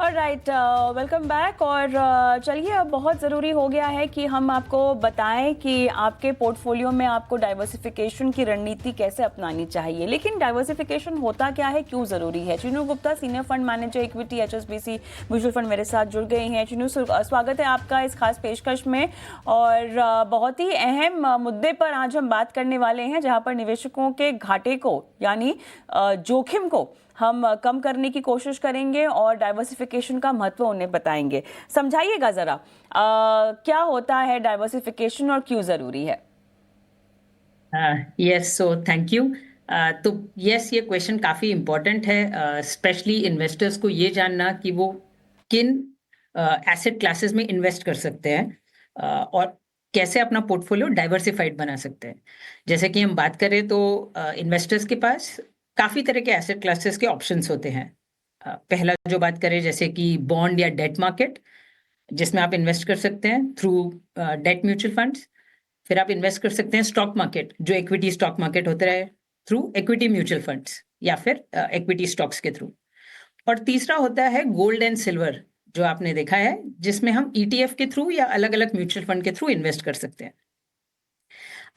Alright, welcome back. और चलिए, अब बहुत ज़रूरी हो गया है कि हम आपको बताएं कि आपके पोर्टफोलियो में आपको डाइवर्सिफिकेशन की रणनीति कैसे अपनानी चाहिए। लेकिन डाइवर्सिफिकेशन होता क्या है, क्यों ज़रूरी है? Chinu Gupta, senior fund manager, equity, HSBC mutual fund, मेरे साथ जुड़ गए हैं। चिनू, स्वागत है आपका इस खास पेशकश में। और बहुत ही अहम मुद्दे पर आज हम बात करने वाले हैं, जहां पर निवेशकों के घाटे को यानी जोखिम को हम कम करने की कोशिश करेंगे और डाइवर्सिफिकेशन का महत्व उन्हें बताएंगे। समझाइएगा जरा, क्या होता है डाइवर्सिफिकेशन और क्यों जरूरी है? Yes, so thank you. तो यस, ये क्वेश्चन काफी इम्पोर्टेंट है, स्पेशली इन्वेस्टर्स को ये जानना कि वो किन एसेट क्लासेस में इन्वेस्ट कर सकते हैं और कैसे अपना पोर्टफोलियो डाइवर्सिफाइड बना सकते हैं। जैसे कि हम बात करें तो इन्वेस्टर्स के पास काफी तरह के एसेट क्लासेस के ऑप्शंस होते हैं। पहला जो बात करें, जैसे कि बॉन्ड या डेट मार्केट, जिसमें आप इन्वेस्ट कर सकते हैं थ्रू डेट म्यूचुअल फंड्स। फिर आप इन्वेस्ट कर सकते हैं स्टॉक मार्केट, जो इक्विटी स्टॉक मार्केट होता है, थ्रू इक्विटी म्यूचुअल फंड्स या फिर इक्विटी स्टॉक्स के थ्रू। और तीसरा होता है गोल्ड एंड सिल्वर, जो आपने देखा है, जिसमें हम ETF के थ्रू या अलग अलग म्यूचुअल फंड के थ्रू इन्वेस्ट कर सकते हैं।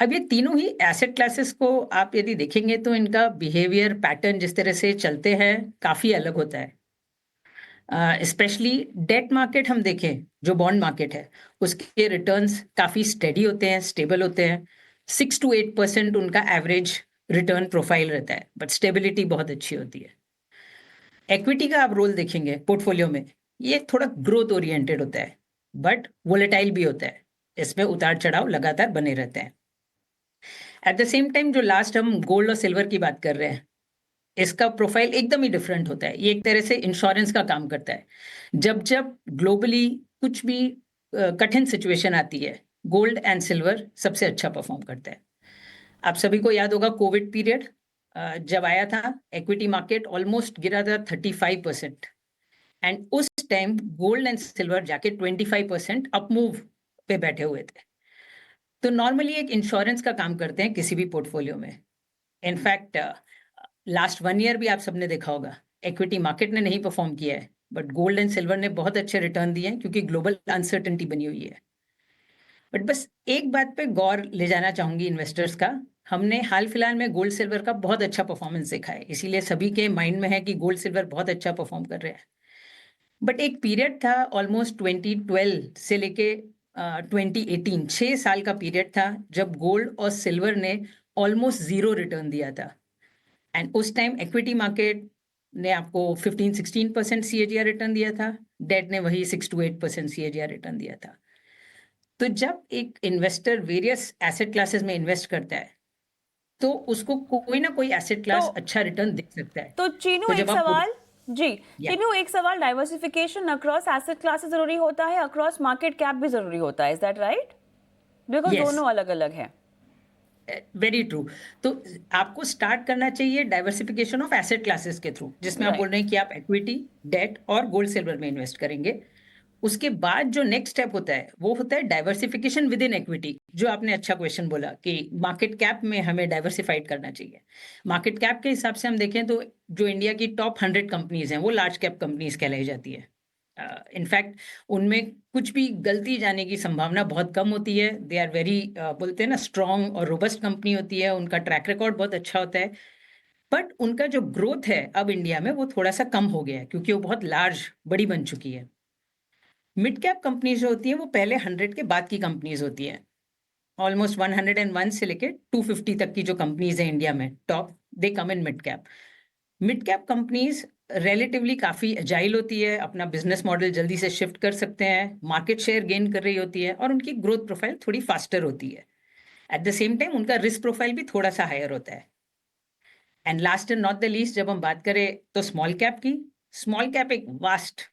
अब ये तीनों ही एसेट क्लासेस को आप यदि देखेंगे तो इनका बिहेवियर पैटर्न जिस तरह से चलते हैं काफी अलग होता है। स्पेशली डेट मार्केट हम देखें, जो बॉन्ड मार्केट है, उसके रिटर्न्स काफी स्टेडी होते हैं, स्टेबल होते हैं। 6 to 8% उनका एवरेज रिटर्न प्रोफाइल रहता है, बट स्टेबिलिटी बहुत अच्छी होती है। इक्विटी का आप रोल देखेंगे पोर्टफोलियो में, ये थोड़ा ग्रोथ ओरिएंटेड होता है, बट वोलेटाइल भी होता है। इसमें उतार चढ़ाव लगातार बने रहते हैं। एट द सेम टाइम, जो लास्ट हम गोल्ड और सिल्वर की बात कर रहे हैं, इसका प्रोफाइल एकदम ही डिफरेंट होता है। ये एक तरह से इंश्योरेंस का काम करता है। जब जब ग्लोबली कुछ भी कठिन सिचुएशन आती है, गोल्ड एंड सिल्वर सबसे अच्छा परफॉर्म करता है। आप सभी को याद होगा कोविड पीरियड जब आया था, इक्विटी मार्केट ऑलमोस्ट गिरा था 35%। एंड उस टाइम गोल्ड एंड सिल्वर जाके 25% अप मूव पे बैठे हुए थे। तो नॉर्मली एक इंश्योरेंस का काम करते हैं किसी भी पोर्टफोलियो में। इनफैक्ट लास्ट 1 ईयर भी आप सबने देखा होगा, इक्विटी मार्केट ने नहीं परफॉर्म किया है, बट गोल्ड एंड सिल्वर ने बहुत अच्छे रिटर्न दिए हैं, क्योंकि ग्लोबल अनसर्टेनिटी बनी हुई है। बट बस एक बात पे गौर ले जाना चाहूंगी इन्वेस्टर्स का। हमने हाल फिलहाल में गोल्ड सिल्वर का बहुत अच्छा परफॉर्मेंस देखा है, इसीलिए सभी के माइंड में है कि गोल्ड सिल्वर बहुत अच्छा परफॉर्म कर रहे हैं। बट एक पीरियड था ऑलमोस्ट 2012 से लेके 2018, 6 साल का पीरियड था, जब गोल्ड और सिल्वर ने ऑलमोस्ट जीरो रिटर्न दिया था। एंड उस टाइम इक्विटी मार्केट ने आपको 15-16% CAGR रिटर्न दिया था, डेट ने वही 6 to 8% CAGR रिटर्न दिया था। तो जब एक इन्वेस्टर वेरियस एसेट क्लासेस में इन्वेस्ट करता है, तो उसको कोई ना कोई एसेट तो क्लास अच्छा रिटर्न दे सकता है। तो चीनू, तो एक जब आप सवाल। जी, या चीनू, एक सवाल। डाइवर्सिफिकेशन अक्रॉस एसेट क्लासेस जरूरी होता है, अक्रॉस मार्केट कैप भी जरूरी होता है, is that right? Because yes, दोनों अलग अलग है। Very true. तो आपको स्टार्ट करना चाहिए डाइवर्सिफिकेशन ऑफ एसेट क्लासेस के थ्रू, जिसमें आप बोल राइट। रहे हैं कि आप इक्विटी, डेट और गोल्ड सिल्वर में इन्वेस्ट करेंगे। उसके बाद जो नेक्स्ट स्टेप होता है, वो होता है डाइवर्सिफिकेशन विद इन इक्विटी। जो आपने अच्छा क्वेश्चन बोला कि मार्केट कैप में हमें डाइवर्सिफाइड करना चाहिए। मार्केट कैप के हिसाब से हम देखें तो जो इंडिया की टॉप 100 कंपनीज हैं, वो लार्ज कैप कंपनीज कहलाई जाती है। इनफैक्ट उनमें कुछ भी गलती जाने की संभावना बहुत कम होती है। दे आर वेरी, बोलते हैं ना, स्ट्रॉन्ग और रोबस्ट कंपनी होती है, उनका ट्रैक रिकॉर्ड बहुत अच्छा होता है। बट उनका जो ग्रोथ है अब इंडिया में, वो थोड़ा सा कम हो गया है, क्योंकि वो बहुत लार्ज, बड़ी बन चुकी है। मिड कैप कंपनीज जो होती है, वो पहले 100 के बाद की कंपनीज होती है। ऑलमोस्ट 101 से लेके 250 तक की जो कंपनीज है इंडिया में top, they come in mid cap. Mid cap companies relatively काफी एजाइल होती है, अपना बिजनेस मॉडल जल्दी से शिफ्ट कर सकते हैं, मार्केट शेयर गेन कर रही होती है, और उनकी ग्रोथ प्रोफाइल थोड़ी फास्टर होती है। एट द सेम टाइम उनका रिस्क प्रोफाइल भी थोड़ा सा हायर होता है। And last and not the least, जब हम बात करें तो स्मॉल कैप की, स्मॉल कैप एक वास्ट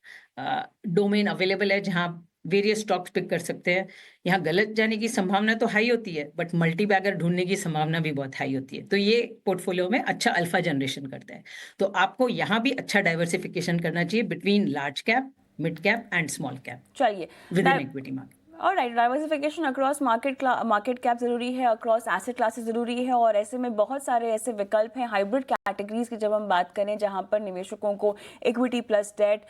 डोमेन अवेलेबल है, जहां वेरियस स्टॉक्स पिक कर सकते हैं। यहाँ गलत जाने की संभावना तो हाई होती है, बट मल्टी बैगर ढूंढने की संभावना भी बहुत हाई होती है। तो ये पोर्टफोलियो में अच्छा अल्फा जनरेशन करता है। तो आपको यहाँ भी अच्छा डाइवर्सिफिकेशन करना चाहिए between large cap, mid cap and small cap चलिए, within equity market. Alright, diversification across market cap जरूरी है, अक्रॉस एसेट क्लासेस जरूरी है, और ऐसे में बहुत सारे ऐसे विकल्प हैं, हाइब्रिड कैटेगरीज की जब हम बात करें जहां पर निवेशकों को इक्विटी प्लस डेट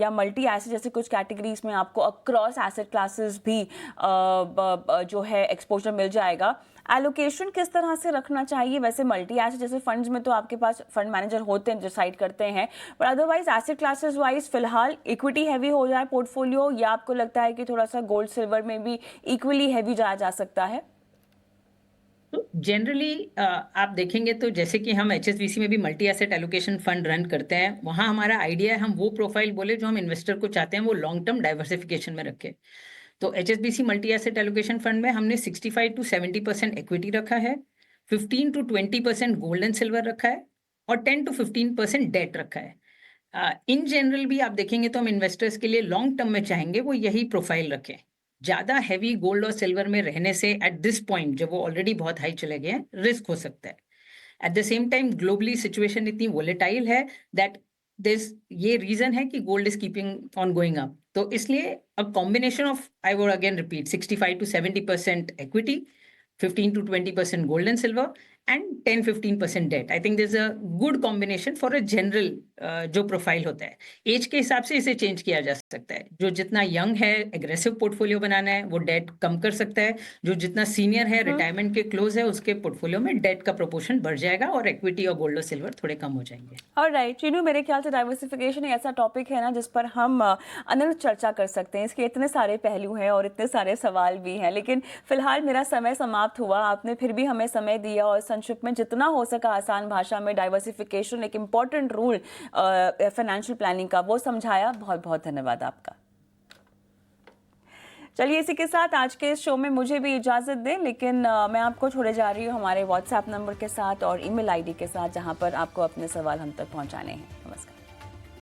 या मल्टी एसेट जैसे कुछ कैटेगरीज में आपको अक्रॉस एसेट क्लासेस भी जो है एक्सपोजर मिल जाएगा, एलोकेशन किस तरह से रखना चाहिए? वैसे मल्टी एसेट जैसे फंड्स में तो आपके पास फंड मैनेजर होते हैं, डिसाइड करते हैं, पर अदरवाइज एसेट क्लासेस वाइज फिलहाल इक्विटी हैवी हो जाए पोर्टफोलियो, या आपको लगता है कि थोड़ा सा गोल्ड सिल्वर में भी इक्वली हैवी जाया जा सकता है? तो जनरली आप देखेंगे तो जैसे कि हम HSBC में भी multi asset allocation fund run करते हैं, वहाँ हमारा आइडिया है हम वो प्रोफाइल बोले जो हम इन्वेस्टर को चाहते हैं वो लॉन्ग टर्म डाइवर्सिफिकेशन में रखें। तो HSBC multi asset allocation fund में हमने 65 to 70% इक्विटी रखा है, 15 to 20% गोल्ड एंड सिल्वर रखा है और 10 to 15% डेट रखा है। इन जनरल भी आप देखेंगे तो हम इन्वेस्टर्स के लिए लॉन्ग टर्म में चाहेंगे वो यही प्रोफाइल रखें। ज्यादा हैवी गोल्ड और सिल्वर में रहने से एट दिस पॉइंट जब वो ऑलरेडी बहुत हाई चले गए हैं रिस्क हो सकता है। At the same time globally situation इतनी वोलेटाइल है दैट दिस ये रीजन है कि gold is keeping on going up, तो इसलिए a combination of I would again repeat 65 to 70% equity, 15 to 20% gold and silver and 10-15% debt. I think there's a good combination for a general जो profile होता है। As के हिसाब से इसे change किया जा सकता है। जो जितना यंग है एग्रेसिव पोर्टफोलियो बनाना है वो डेट कम कर सकता है, जो जितना सीनियर है रिटायरमेंट के क्लोज है उसके पोर्टफोलियो में डेट का प्रोपोर्शन बढ़ जाएगा और इक्विटी और गोल्ड और सिल्वर थोड़े कम हो जाएंगे। ऑलराइट चीनू, मेरे ख्याल से डाइवर्सिफिकेशन एक ऐसा टॉपिक है ना जिस पर हम अनंत चर्चा कर सकते हैं। इसके इतने सारे पहलू हैं और इतने सारे सवाल भी हैं, लेकिन फिलहाल मेरा समय समाप्त हुआ। आपने फिर भी हमें समय दिया और संक्षिप्त में जितना हो सका आसान भाषा में डाइवर्सिफिकेशन एक इम्पॉर्टेंट रूल फाइनेंशियल प्लानिंग का वो समझाया। बहुत बहुत धन्यवाद आपका। चलिए इसी के साथ आज के इस शो में मुझे भी इजाज़त दें, लेकिन मैं आपको छोड़े जा रही हूँ हमारे व्हाट्सएप नंबर के साथ और ईमेल आईडी के साथ, जहाँ पर आपको अपने सवाल हम तक पहुँचाने हैं। नमस्कार।